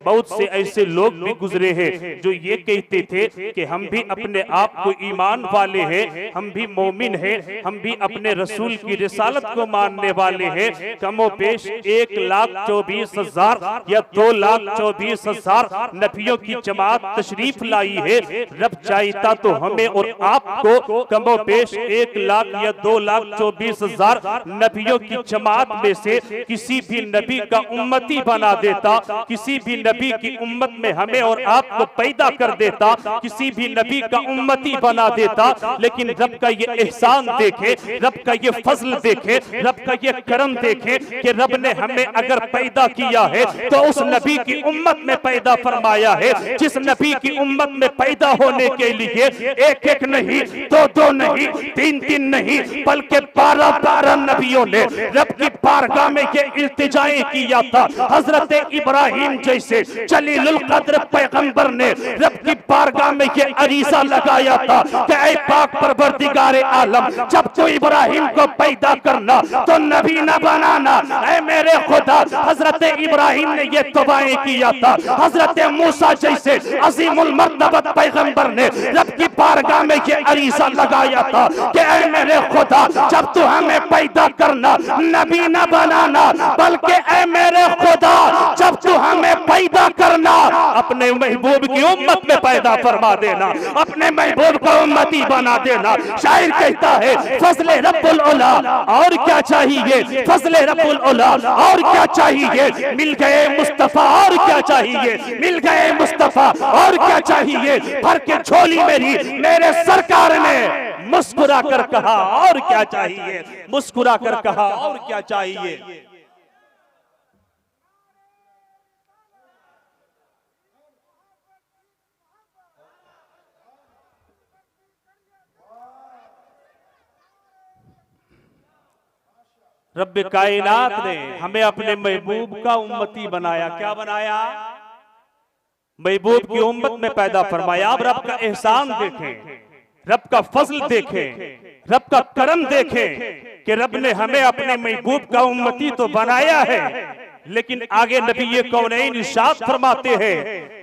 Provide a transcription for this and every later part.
बहुत से ऐसे लोग भी गुजरे हैं जो ये कहते थे कि हम भी अपने आप को ईमान वाले हैं, हम भी मोमिन हैं, हम भी अपने रसूल की रिसालत को मानने वाले हैं। कमो पेश 1,24,000 या 2,24,000 नबियों की जमात तशरीफ लाई है। रब चाहता तो हमें और आपको कमो पेश 1,00,000 या 2,24,000 नबियों की जमात में से किसी भी नबी का उम्मती बना देता, किसी भी नबी की उम्मत में हमें और आपको पैदा कर देता, किसी भी नबी का उम्मती बना देता। लेकिन रब का ये एहसान देखे, रब का ये फजल देखे, रब का ये करम देखे कि रब ने हमें अगर पैदा किया है तो उस नबी की उम्मत में पैदा फरमाया है, जिस नबी की उम्मत में पैदा होने के लिए एक एक नहीं, दो दो नहीं, तीन तीन नहीं, बल्कि 12 नबियों ने रब की बारगाह में ये इल्तिजाएं किया था। हजरत इब्राहिम जैसे जलीलुल कद्र पैगंबर ने रब की बारगाह में ये अरीसा लगाया था कि ऐ पाक परवरदिगारे आलम, जब तो इब्राहिम को पैदा करना तो नबी न बनाना, ऐ मेरे खुदा। हजरत इब्राहिम ने ये तौबाएं किया था। हजरत मूसा जैसे अजीमुल मर्तबत पैगंबर ने रब की बारगाह में ये अरीसा लगाया था कि ऐ मेरे खुदा, जब तो हमें पैदा करना नबी न बनाना, बल्कि ऐ मेरे खुदा, जब तू हमें पैदा करना अपने महबूब की उम्मत में पैदा फरमा देना, अपने महबूब को उम्मती बना देना। शायर कहता है फजले रब्बुल उला, और क्या चाहिए, फजले रब्बुल उला, और क्या चाहिए, मिल गए मुस्तफा, और क्या चाहिए, मिल गए मुस्तफा, और क्या चाहिए। भर के झोली मेरी मेरे सरकार ने मुस्कुरा कर कहा, और क्या चाहिए, मुस्कुरा कर कहा, और क्या चाहिए। रब्बे कायनात ने हमें अपने महबूब का उम्मती बनाया। क्या बनाया? महबूब की उम्मत में पैदा फरमाया। अब रब का एहसान देखें, रब का फजल देखें, रब का करम देखें कि रब ने हमें अपने महबूब का उम्मती तो बनाया है, लेकिन आगे नबी ये कौनैन इरशाद फरमाते हैं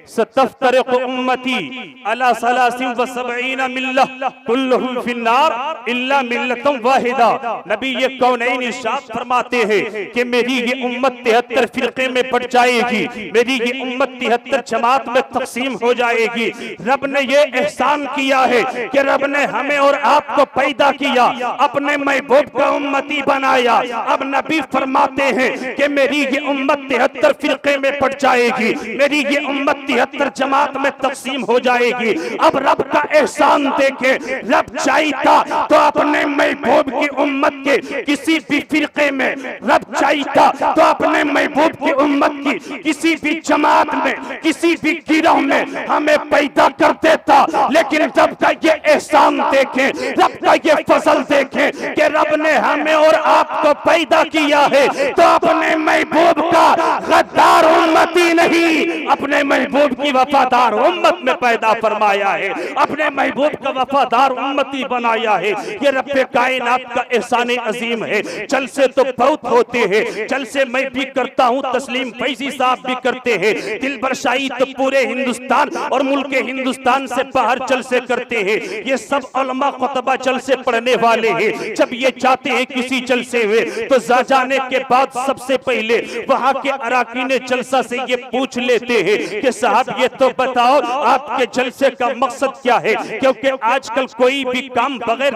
सतफ्तरिक उम्मती अला सलासिन व सबईना मिल्ला कुल्लुहुम फिन्नार इल्ला मिल्लतुम वाहिदा। नबी ये कौनैन इरशाद फरमाते हैं कि मेरी ये उम्मत 73 फिरके में बढ़ जाएगी, मेरी ये उम्मत 73 जमात में तकसीम हो जाएगी। रब ने ये एहसान किया है कि रब ने हमें और आपको पैदा किया, अपने महबूब का उम्मती बनाया। अब नबी फरमाते हैं कि मेरी ये उम्मत 73 फिरके में बढ़ जाएगी, मेरी ये उम्मत 73 जमात में तकसीम हो जाएगी। अब रब का एहसान देखे, रब चाहता तो अपने महबूब की उम्मत के किसी भी फिरके में, रब चाहता तो अपने महबूब की उम्मत की किसी भी जमात में, किसी भी गिरोह में हमें पैदा कर देता। लेकिन रब का ये एहसान देखे, रब का ये फजल देखे कि रब ने हमें और आपको पैदा किया है तो अपने महबूब का गद्दार उम्मती नहीं, अपने महबूब की वफादार उम्मत में पैदा फरमाया है, अपने महबूब का वफादार उम्मती बनाया है। ये रब्बे कायनात का एहसान अजीम है। जलसे तो बहुत होते हैं, जलसे मैं भी करता हूँ, तस्लीम फैजी साहब भी करते हैं, दिल बरशाई तो पूरे हिंदुस्तान और मुल्क हिंदुस्तान से बाहर जलसे करते हैं। ये सब उलमा खुतबा जलसे पढ़ने वाले हैं। जब ये जाते हैं किसी जलसे में तो जाने के बाद सबसे पहले वहां के अराकीन जलसा से ये पूछ लेते हैं कि साहब ये तो बताओ आपके जलसे का मकसद क्या है, क्योंकि आजकल कोई भी काम बगैर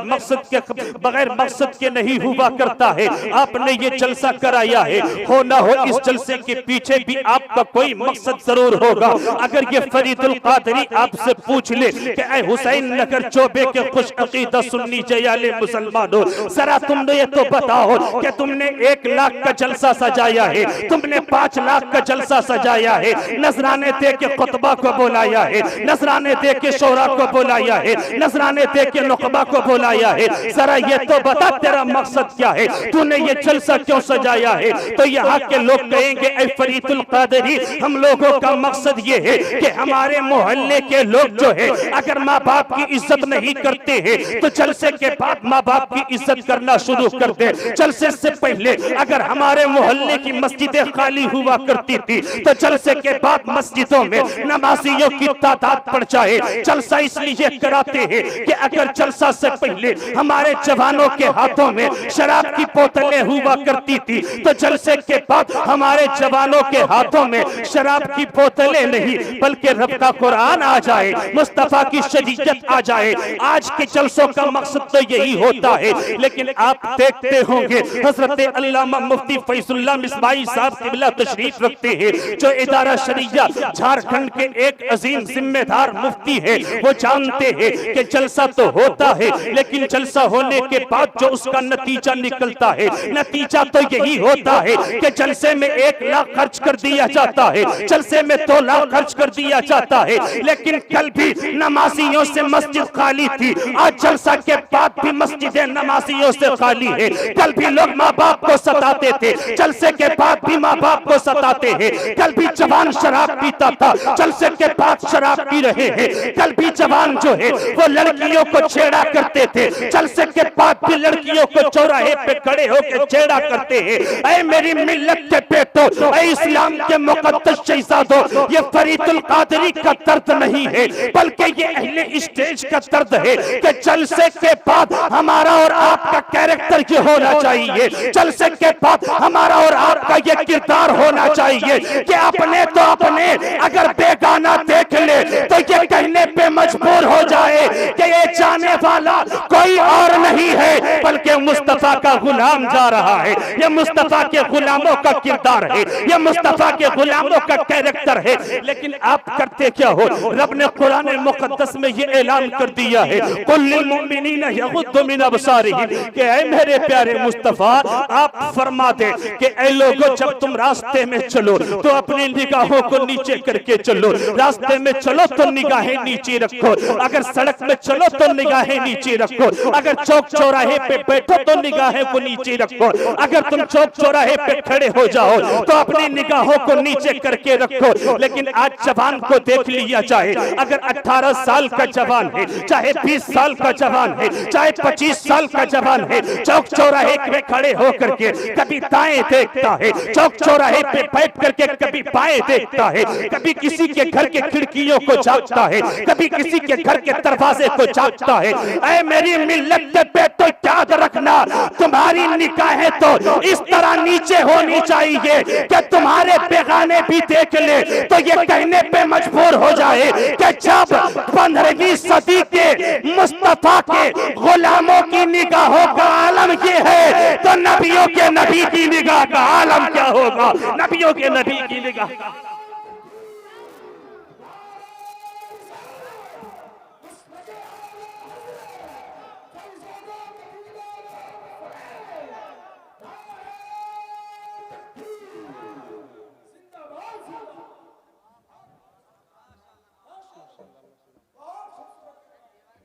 मकसद के नहीं हुआ करता है। आपने ये जलसा कराया है, हो ना हो इस जलसे के पीछे भी आपका कोई मकसद जरूर होगा। अगर ये फरीदुल कादरी आपसे पूछ ले कि ऐ हुसैन नगर चौबे के खुश अकीदा सुन्नी जयाले मुसलमानों, जरा तुमने ये तो बताओ कि तुमने 1 लाख का जलसा सजाया है, तुमने 5 लाख का जलसा सजाया है, नजराने दे के खुतबा को बुलाया है, नजराने दे के शोरा को बुलाया है, नजराने दे के नुकबा को बुलाया है, जरा ये तो बता तेरा मकसद क्या है, तूने ये जलसा क्यों सजाया है। तो यहाँ के लोग कहेंगे ऐ फरीदुल कादरी, हम लोगों का मकसद ये है कि हमारे मोहल्ले के लोग जो है अगर माँ बाप की इज्जत नहीं करते हैं तो जलसे के बाद माँ बाप की इज्जत करना शुरू कर दे। जलसे से पहले अगर हमारे मोहल्ले की मस्जिदें खाली हुआ हुआ करती थी, तो जलसे के बाद मस्जिदों में नमाजियों की तादाद बढ़ जाए। जलसा इसलिए कराते हैं कि अगर जलसा से पहले हमारे जवानों के हाथों में शराब की बोतलें हुआ करती थी, तो जलसे के बाद हमारे जवानों के हाथों में शराब की बोतलें नहीं बल्कि रब का कुरान आ जाए, मुस्तफा की शरीयत आ जाए। आज के जलसों का मकसद तो यही होता है। लेकिन आप देखते होंगे हजरत अल्लामा मुफ्ती फैजुल्लाह मिसबाही साहब किबला तशरीफ रखते हैं, जो इदारा शरीया झारखंड के एक अजीम जिम्मेदार मुफ्ती है। वो जानते हैं कि जलसा तो होता है, लेकिन जलसा होने के बाद जो उसका नतीजा निकलता है, नतीजा तो यही होता है कि जलसे में 1 लाख खर्च कर दिया जाता है, जलसे में 2 लाख खर्च कर दिया जाता है। लेकिन कल भी नमाजियों से मस्जिद खाली थी, आज जलसा के बाद भी मस्जिदें नमाजियों से खाली है। कल भी लोग माँ बाप को सताते थे, जलसे के बाद भी माँ बाप को सताते हैं। कल भी जवान शराब पीता था, जलसे के बाद शराब पी रहे हैं। कल भी जवान जो है वो लड़कियों को छेड़ा करते थे, जलसे के बाद भी लड़कियों को चौराहे पे खड़े होकर छेड़ा करते हैं। ऐ मेरी मिल्लत के बेटो, ऐ इस्लाम के मुकद्दस शहजादों, ये फरीदुल कादरी का दर्द नहीं है बल्कि ये अहले स्टेज का दर्द है कि जलसे के बाद हमारा और आपका कैरेक्टर ये होना चाहिए, जलसे के बाद हमारा और आपका ये किरदार होना चाहिए कि अपने तो अपने अगर बेगाना देख ले तो ये कहने पे मजबूर हो जाए कि ये जाने वाला कोई और नहीं है बल्कि मुस्तफा का गुलाम जा रहा है। ये मुस्तफा के गुलामों का किरदार है, ये मुस्तफा के गुलामों का कैरेक्टर है। लेकिन आप करते क्या हो? रब ने कुरान मुकद्दस में ये ऐलान कर दिया है, कुल लिल मुमिनीना यगुद्दू मिन अबसारिहिम, कि ऐ मेरे प्यारे मुस्तफा आप फरमा दे कि ऐ लोगों, जब तुम रास्ते में चलो तो अपनी निगाहों को नीचे करके चलो। रास्ते में चलो तो निगाहें नीचे रखो, अगर सड़क में चलो तो निगाहें नीचे रखो, अगर चौक चौराहे पे बैठो तो निगाहें को नीचे रखो, अगर तुम चौक चौराहे पे खड़े हो जाओ तो अपनी निगाहों को नीचे करके रखो। लेकिन आज जवान को देख लिया जाए, अगर 18 साल का जवान है, चाहे 20 साल का जवान है, चाहे 25 साल का जवान है, चौक चौराहे पे खड़े होकर के कभी दाएं देखता है, चौक चौराहे पे बैठ करके कभी बाएं देखता है, कभी किसी के घर के खिड़कियों को झांकता है, कभी किसी के घर के दरवाजे को झांकता है। ऐ मेरी मिल्लत के बेटो, याद रखना तुम्हारी निगाहें तो इस तरह नीचे होनी चाहिए कि तुम्हारे बेगाने भी देख ले तो ये कहने पे मजबूर हो जाए कि जब 15वीं सदी के मुस्तफा के गुलामों की निगाहों का आलम ये है तो नबियों के नबी की निगाह का आलम क्या होगा? नबियों के नबी की निगाह।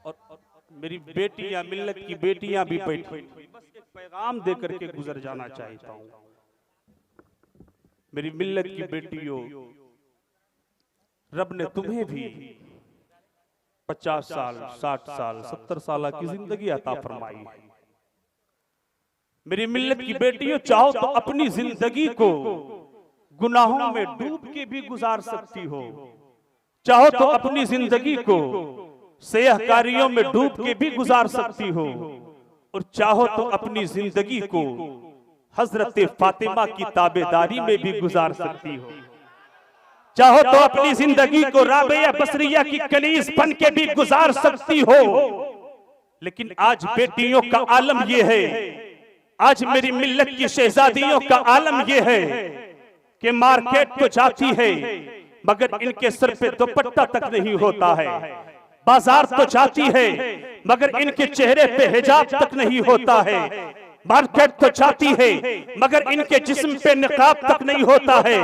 और मेरी बेटियां, मिल्लत की बेटियां भी बैठी, बस एक पैगाम देकर के गुजर जाना चाहता हूं। मेरी मिल्लत की बेटियों, रब ने तुम्हें भी 50 साल, 60 साल, 70 साल की जिंदगी अता फरमाई है। मेरी मिल्लत की बेटियों, चाहो तो अपनी जिंदगी को गुनाहों में डूब के भी गुजार सकती हो, चाहो तो अपनी जिंदगी को सेहकारियों में डूब के भी गुजार सकती हो, और चाहो तो अपनी जिंदगी को हजरत फातिमा की ताबेदारी में भी गुजार सकती हो, चाहो तो अपनी जिंदगी को राबिया बसरिया की कनीज बन के भी गुजार सकती हो। लेकिन आज बेटियों का आलम यह है, आज मेरी मिल्लत की शहजादियों का आलम यह है कि मार्केट तो जाती है मगर इनके सर पे दुपट्टा तक नहीं होता है, बाजार तो जाती है मगर इनके चेहरे पे हिजाब तक नहीं होता है, मार्केट तो जाती है मगर इनके जिस्म पे निकाब तक नहीं होता है।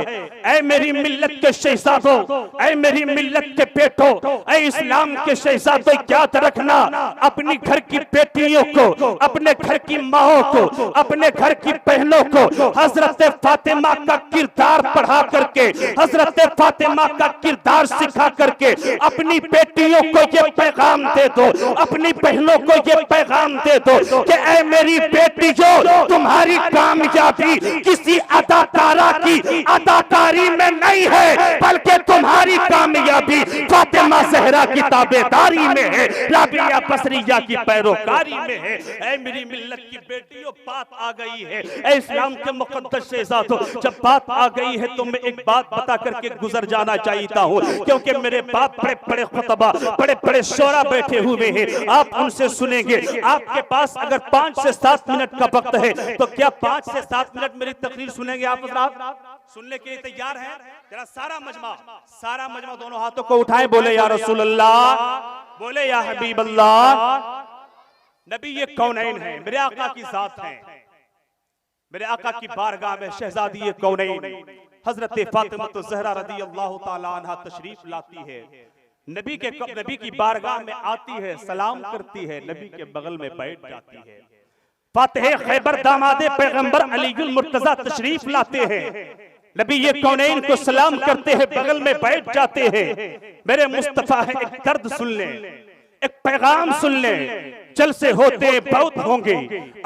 ऐ मेरी मिल्लत के शहजादों, ऐ मेरी मिल्लत के बेटों, ऐ इस्लाम के शहजादों, याद रखना अपनी घर की बेटियों को, अपने घर की माओं को, अपने घर की बहनों को हजरत फातिमा का किरदार पढ़ा करके, हजरत फातिमा का किरदार सिखा करके अपनी बेटियों को ये पैगाम दे दो, अपनी बहनों को ये पैगाम दे दो कि ऐ मेरी बेटी बेटियों, तुम्हारी कामयाबी किसी अदाकारा की अदाकारी में नहीं है, बल्कि तुम्हारी कामयाबी फातिमा ज़हरा की ताबेदारी में है, राबिया बसरिया की पैरोकारी में है। ऐ मेरी मिल्लत की बेटियों, बात आ गई है, ऐ इस्लाम के मुकद्दस शहज़ादों, जब बात आ गई है तो मैं एक बात बता करके गुजर जाना चाहता हूँ, क्योंकि मेरे बाप बड़े बड़े खुतबा, बड़े बड़े शोरा बैठे हुए हैं, आप उनसे सुनेंगे। आपके पास अगर 5 से 7 मिनट का वक्त है तो क्या 5 से 7 मिनट मेरी तकरीर सुनेंगे आप? सुनने के लिए तैयार हैं? जरा सारा मजमा दोनों हाथों को उठाए, बोले या रसूल अल्लाह, बोले या हबीब अल्लाह। नबी ये कौनैन है, मेरे आका की जात है, मेरे आका की बारगाह में शहजादी ये कौनैन हजरत फातिमा ज़हरा रज़ी अल्लाह ताला अन्हा तशरीफ लाती है। नबी की बारगाह में आती है, सलाम करती है, नबी के बगल में बैठ जाती है। फातिह खैबर दामादे पैगंबर अलीगुल मुर्तजा तशरीफ लाते हैं, नबी ये कौनैन को सलाम करते हैं, बगल में बैठ जाते हैं। मेरे मुस्तफा है, एक दर्द सुन लें, एक पैगाम सुन लें। जलसे होते बहुत होंगे,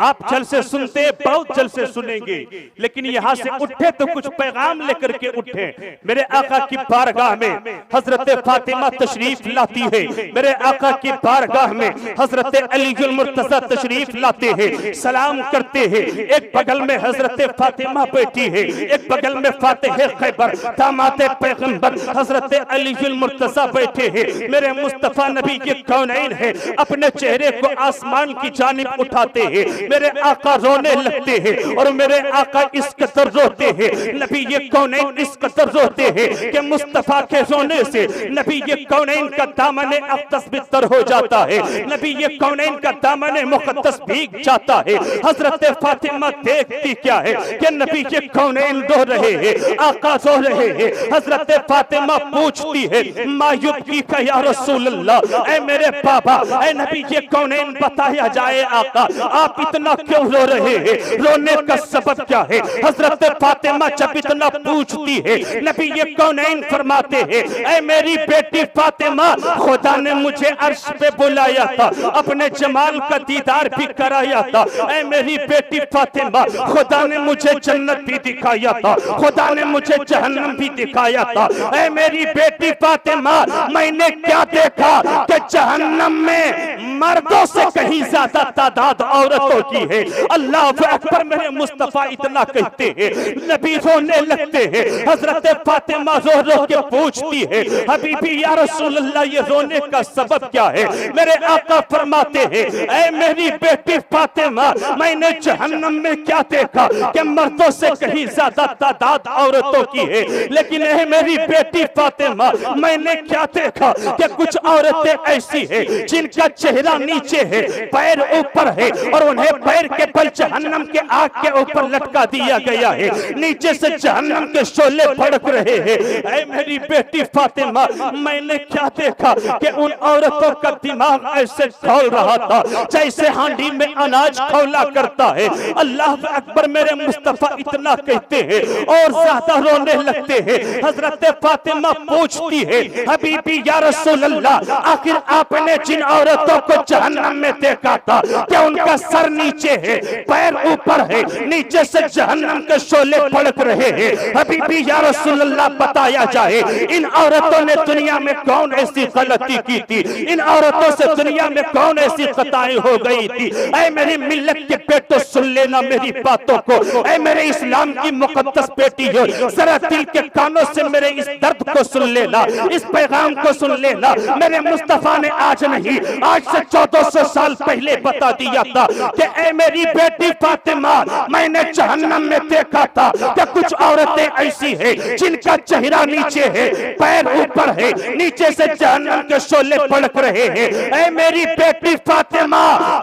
आप जलसे सुनते बहुत जलसे सुनेंगे, लेकिन यहाँ से उठे तो कुछ पैगाम लेकर के उठे। मेरे आका की बारगाह में हजरत फातिमा तशरीफ लाती है, मेरे आका की बारगाह में हजरत अलीगुल मुर्तजा तशरीफ लाते हैं, सलाम करते हैं। एक बगल में हजरत फातिमा बैठी है, एक बगल में फातिह खैबर दामादे पैगंबर हजरत अलीगुल मुर्तजा बैठे हैं। मेरे मुस्तफा नबी के कौनैन है, अपने चेहरे को आसमान की जानिब उठाते हैं, मेरे आका रोने लगते हैं, और मेरे आका इस कदर रोते हैं, नबी ये कौनैन इस कदर रोते हैं कि मुस्तफा के रोने से नबी ये कौनैन का दामन अक़दस बितर हो जाता है, नबी ये कौनैन का दामन मुक़द्दस भीग जाता है। हजरत फातिमा देखती क्या है कि नबी ये कौनैन रो रहे हैं, आका रो रहे हैं। हजरत फातिमा पूछती है, मायूब की का या रसूल अल्लाह, ऐ मेरे बाबा, ऐ नबी ये कौनैन बताया जाए आका, आप इतना क्यों रो रहे हैं, रोने का सबब क्या है? हजरत फातिमा जब इतना पूछती है, नबी ये कौनैन फरमाते हैं, ऐ मेरी बेटी फातिमा, खुदा ने मुझे अर्श पे बुलाया था, अपने जमाल का दीदार भी कराया था। ऐ मेरी बेटी फातिमा, खुदा ने मुझे जन्नत भी दिखाया था, खुदा ने मुझे जहन्नम भी दिखाया था। ऐ मेरी बेटी फातिमा, मैंने क्या देखा कि जहन्नम में मर्दों से कहीं ज्यादा तादाद औरतों की है। अल्लाह अकबर, मेरे मुस्तफा इतना कहते हैं, नबी रोने लगते हैं। हजरत फातिमा रो रो के पूछती है, हबीबी या रसूल अल्लाह, ये रोने का सबब क्या है? मेरे आका फरमाते हैं, ऐ मेरी बेटी फातिमा, मैंने जहन्नम में क्या देखा कि मर्दों से कहीं ज्यादा तादाद औरतों की है, लेकिन ऐ मेरी बेटी फातिमा, मैंने क्या देखा कि कुछ औरतें ऐसी है जिनका चेहरा नीचे है, पैर ऊपर है, और उन्हें पैर के बल जहन्नम के आग के ऊपर लटका दिया गया है, नीचे से जहन्नम के शोले भड़क रहे हैं। ऐ मेरी बेटी फातिमा, मैंने क्या देखा कि उन औरतों का दिमाग ऐसे खौल रहा था जैसे हांडी में अनाज खौला करता है। अल्लाह अकबर, मेरे मुस्तफा इतना कहते हैं और ज्यादा रोने लगते हैं। हजरत फातिमा पूछती है, हबीबी या रसूल अल्लाह, आखिर आपने जिन औरतों को जहन्नम में देखा था, क्या उनका सर नीचे है, पैर ऊपर है, नीचे से जहन्नम के शोले भड़क रहे हैं? हबीबी या रसूल अल्लाह, बताया जाए, इन औरतों ने दुनिया में कौन ऐसी गलती की थी, इन औरतों से दुनिया में कौन ऐसी खताएं हो गई थी? ऐ मेरी मिल्लत के बेटों, सुन लेना मेरी बातों को। ऐ मेरे इस्लाम की मुकद्दस बेटी हो, जरा दिल के कानों से मेरे इस दर्द को सुन लेना, इस पैगाम को सुन लेना। मेरे मुस्तफा ने आज नहीं, आज से 1400 साल पहले बता दिया था कि ऐ मेरी बेटी फातिमा, मैंने जहन्नम में देखा था कि कुछ औरतें ऐसी है जिनका चेहरा नीचे है, पैर ऊपर है, नीचे से जहन्नम के शोले भड़क रहे हैं। ऐ मेरी बेटी फातिमा,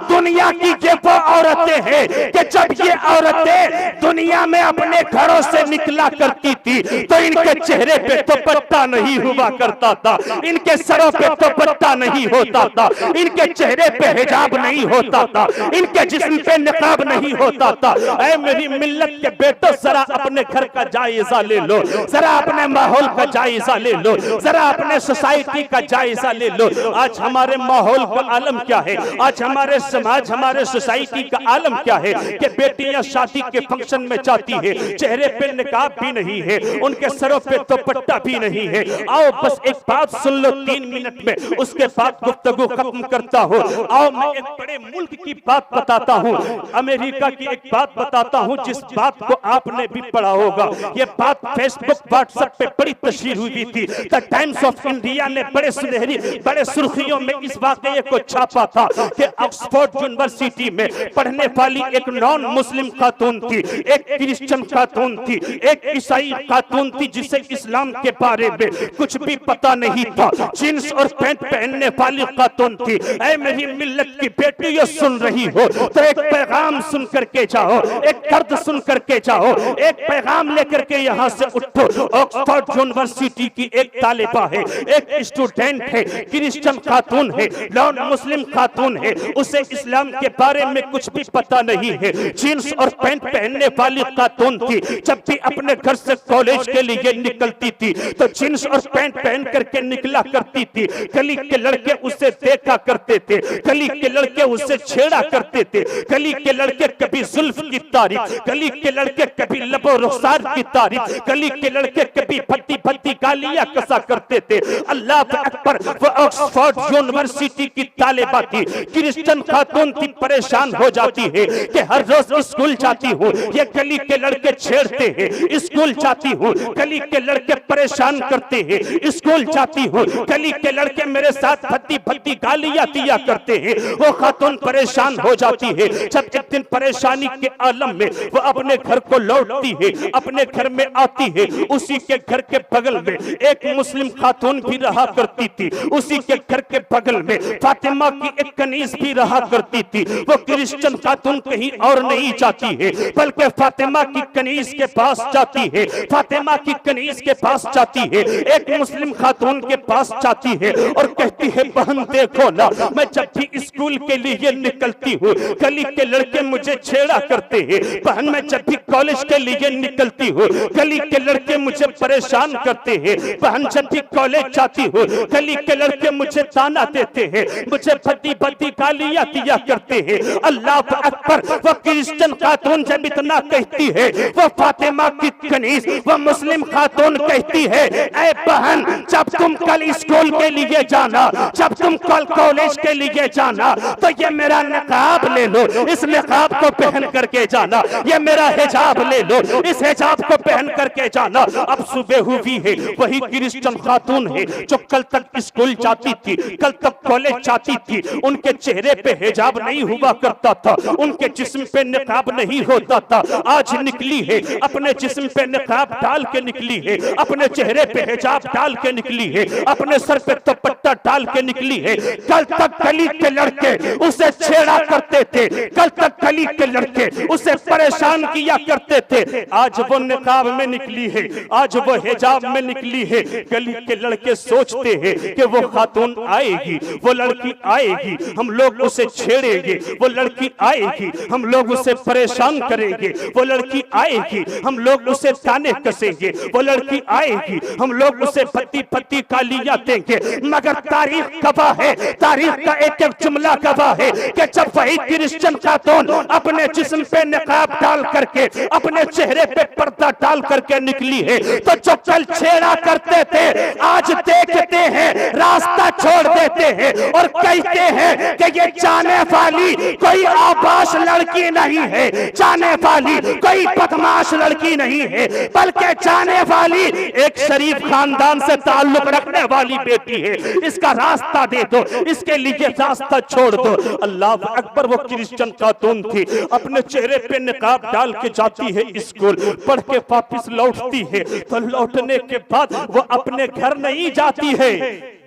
दुनिया की ये वो औरतें हैं कि जब ये औरतें दुनिया में अपने घरों से निकला करती थी तो इनके चेहरे पे दुपट्टा नहीं हुआ करता था, इनके सरों पे दुपट्टा नहीं होता था, इनके चेहरे पे हिजाब नहीं होता था, इनके जिस्म पे निकाब नहीं होता था। ऐ मेरी मिल्लत के बेटो, जरा अपने घर का जायजा ले लो, जरा अपने माहौल का जायजा ले लो, जरा अपने सोसाइटी का जायजा ले लो। आज हमारे माहौल का आलम क्या है, आज हमारे समाज, हमारे सोसाइटी का आलम क्या है कि बेटियां शादी के फंक्शन में जाती है, चेहरे पे निकाब भी नहीं है, उनके सरों पे दुपट्टा भी नहीं है। आओ बस एक बात सुन लो 3 मिनट में, उसके बाद गुफ्तगू खत्म करता हूँ। आओ मैं एक बड़े मुल्क की बात बताता हूँ, अमेरिका की एक बात बताता हूँ, जिस बात को आपने भी पढ़ा होगा। ये बात फेसबुक व्हाट्सएप पे बड़ी तशहीर हुई थी। द टाइम्स ऑफ इंडिया ने बड़े सुनहरी, बड़े सुर्खियों में इस वाकये को छापा था कि ऑक्सफोर्ड यूनिवर्सिटी में पढ़ने वाली एक नॉन मुस्लिम खातून थी, एक क्रिश्चियन खातून थी, एक ईसाई खातून थी, जिसे इस्लाम के बारे में कुछ भी पता नहीं था। जींस और पैंट पहनने वाली खातून थी। ऐ मेरी मिल्लत की बेटियों, सुन रही हो तो एक पैगाम सुन करके जाओ, एक दर्द सुन करके जाओ, एक पैगाम लेकर के यहाँ से उठो। ऑक्सफोर्ड यूनिवर्सिटी की एक तालिबा है, एक स्टूडेंट है, क्रिश्चियन खातून है, नॉन मुस्लिम खातून है, उसे इस्लाम के बारे में कुछ भी पता नहीं है। जींस और पैंट पहनने वाली खातून थी। जब भी अपने घर से कॉलेज के लिए निकलती थी तो जींस और पैंट पहन करके निकला करती थी। गली के लड़के उसे देखा करते थे, गली के लड़के उसे छेड़ा करते थे, गली के लड़के कभी जुल्फ की तारीफ, गली के लड़के कभी लबो रुखसार की तारीफ, गली के लड़के कभी भद्दी भद्दी गालियां कसा करते थे। अल्लाह अकबर, वो ऑक्सफोर्ड यूनिवर्सिटी की तालिबा थी, क्रिश्चियन खातून थी। परेशान हो जाती है कि हर रोज स्कूल जाती हूँ, ये गली के लड़के छेड़ते हैं, स्कूल जाती हूँ, गली के लड़के परेशान करते हैं, स्कूल जाती हूँ, गली के लड़के मेरे साथ भद्दी भद्दी गालियां दिया करते हैं। वो खातून परेशान हो जाती है। जब एक दिन परेशानी के आलम में वो अपने घर को लौटती है, अपने घर में आती है, उसी के घर के बगल में एक मुस्लिम खातून भी रहा करती थी, उसी के घर के बगल में फातिमा की एक कनीज भी रहा करती थी। वो क्रिश्चियन खातून कहीं और नहीं जाती है, बल्कि फातिमा की कनीज के पास जाती है, फातिमा की कनीज के पास जाती है, एक मुस्लिम खातून के पास जाती है और कहती है, बहन देखो ना, मैं जब भी स्कूल के लिए निकलती हूँ गली के लड़के मुझे छेड़ा करते हैं। बहन मैं जब भी कॉलेज के लिए निकलती हूँ गली के लड़के मुझे परेशान करते हैं। बहन जब भी कॉलेज जाती हूँ गली के लड़के मुझे ताना देते हैं, मुझे भद्दी भद्दी गालियां दिया करते हैं। अल्लाह अकबर, वो क्रिश्चियन खातून जब इतना कहती है, वो फातिमा की कनीज, वो मुस्लिम खातून कहती है, ऐ बहन जब तुम कल स्कूल के लिए जाना, जब तुम कल कॉलेज के लिए जाना, तो ये मेरा निकाब ले लो, इस निकाब को पहन करके जाना, ये मेरा हिजाब ले लो, इस हिजाब को पहन करके जाना। अब सुबह हुई है, वही क्रिश्चियन खातून है जो कल तक स्कूल जाती थी, कल तक कॉलेज जाती थी, उनके चेहरे पे हिजाब नहीं हुआ करता था, उनके जिस्म पे निकाब नहीं होता था। आज निकली है, अपने जिस्म पे निकाब डाल के निकली है, अपने चेहरे पे हिजाब डाल के निकली है, अपने सर पे दुपट्टा डाल के निकली है। कल तक गली के लड़के उसे छेड़ा करते थे, कल तक गली के लड़के उसे परेशान किया करते थे। आज वो निकाब में निकली है, आज वो हिजाब में निकली है। गली के लड़के सोचते हैं कि वो खातून आएगी, वो लड़की आएगी, हम लोग उसे छेड़ेंगे, वो लड़की आएगी, हम लोग उसे परेशान करेंगे, वो लड़की आएगी, हम लोग उसे ताने कसेंगे, वो लड़की आएगी, हम लोग उसे भद्दी भद्दी गालियां देंगे। मगर तारीख गवाह है, तारीख का एक एक जुमला गवाह है कि जब वही क्रिश्चियन खातून अपने जिस्म पे निकाब डाल करके, अपने चेहरे पे पर्दा डाल करके निकली है, तो जो कल छेड़ा करते थे आज देखते हैं रास्ता छोड़ देते हैं और कहते हैं कि ये जाने वाली कोई आबाश लड़की नहीं है, जाने वाली कोई बदमाश लड़की नहीं है, बल्कि जाने वाली एक शरीफ खानदान से ताल्लुक रखने वाली बेटी है। इसका रास्ता दे दो, इसके लिए रास्ता छोड़ दो। अल्लाह अकबर, वो क्रिश्चियन खातून थी, अपने चेहरे पे निकाब डाल के जाती है स्कूल, पढ़ के वापिस लौटती है, तो लौटने के बाद वो अपने घर नहीं जाती है,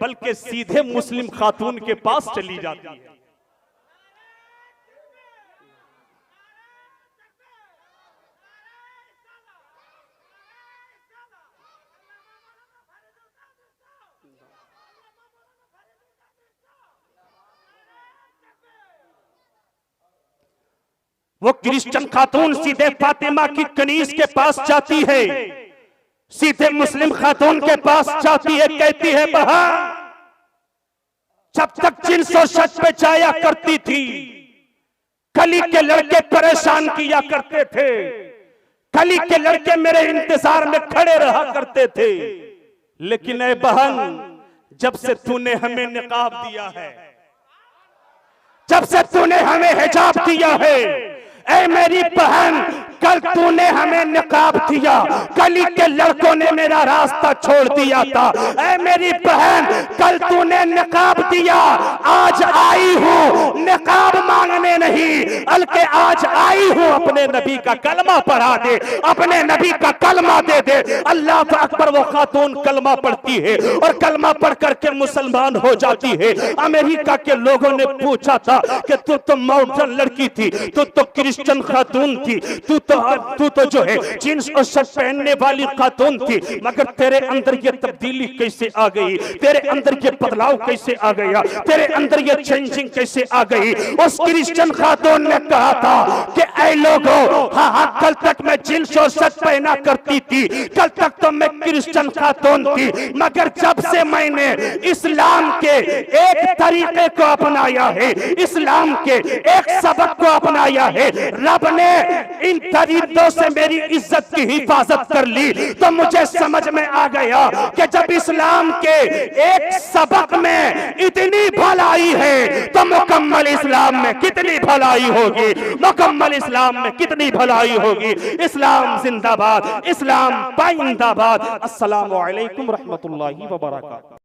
बल्कि सीधे मुस्लिम खातून के पास चली जाती है। वो क्रिश्चियन खातून सीधे फातिमा की कनीज के पास जाती है, सीधे मुस्लिम खातून के पास जाती है, कहती है बहन जब तक जिन्स और शक पे जाया करती थी गली के लड़के परेशान किया करते थे, गली के लड़के मेरे इंतजार में खड़े रहा करते थे, लेकिन ऐ बहन जब से तूने हमें निकाब दिया है, जब से तूने हमें हिजाब दिया है, ऐ मेरी बहन कल तूने हमें निकाब दिया, गली के लड़कों ने मेरा रास्ता छोड़ दिया था, ऐ मेरी बहन कल तूने निकाब दिया, आज आई हूँ निकाब मांगने नहीं बल्कि आज आई हूँ अपने नबी का कलमा पढ़ा दे, अपने नबी का कलमा दे दे। अल्लाह अकबर। वो खातून कलमा पढ़ती है और कलमा पढ़ करके मुसलमान हो जाती है। अमेरिका के लोगों ने पूछा था कि तू तो मॉडर्न लड़की थी, तू तो क्रिश्चियन खातून थी, तू तो जो है जींस और शर्ट पहनने वाली खातून थी, मगर तेरे अंदर ये तब्दीली कैसे आ गई, तेरे अंदर ये बदलाव कैसे आ गया, तेरे अंदर ये चेंजिंग कैसे आ गई। उस क्रिश्चियन खातून ने कहा था कि ऐ लोगों, हाँ कल तक मैं जींस और शर्ट पहना करती थी, कल तक तो मैं क्रिश्चियन खातून थी, मगर जब से मैंने इस्लाम के एक तरीके को अपनाया है, इस्लाम के एक सबक को अपनाया है, रब ने इन तरीकों से मेरी इज्जत की हिफाजत कर ली। तो मुझे समझ में आ गया कि जब इस्लाम के एक सबक में इतनी भलाई है तो मुकम्मल इस्लाम में कितनी भलाई होगी, मुकम्मल इस्लाम में कितनी भलाई होगी। इस्लाम जिंदाबाद, इस्लाम पाइंदाबाद। अस्सलामु अलैकुम रहमतुल्लाहि व बरकातहू।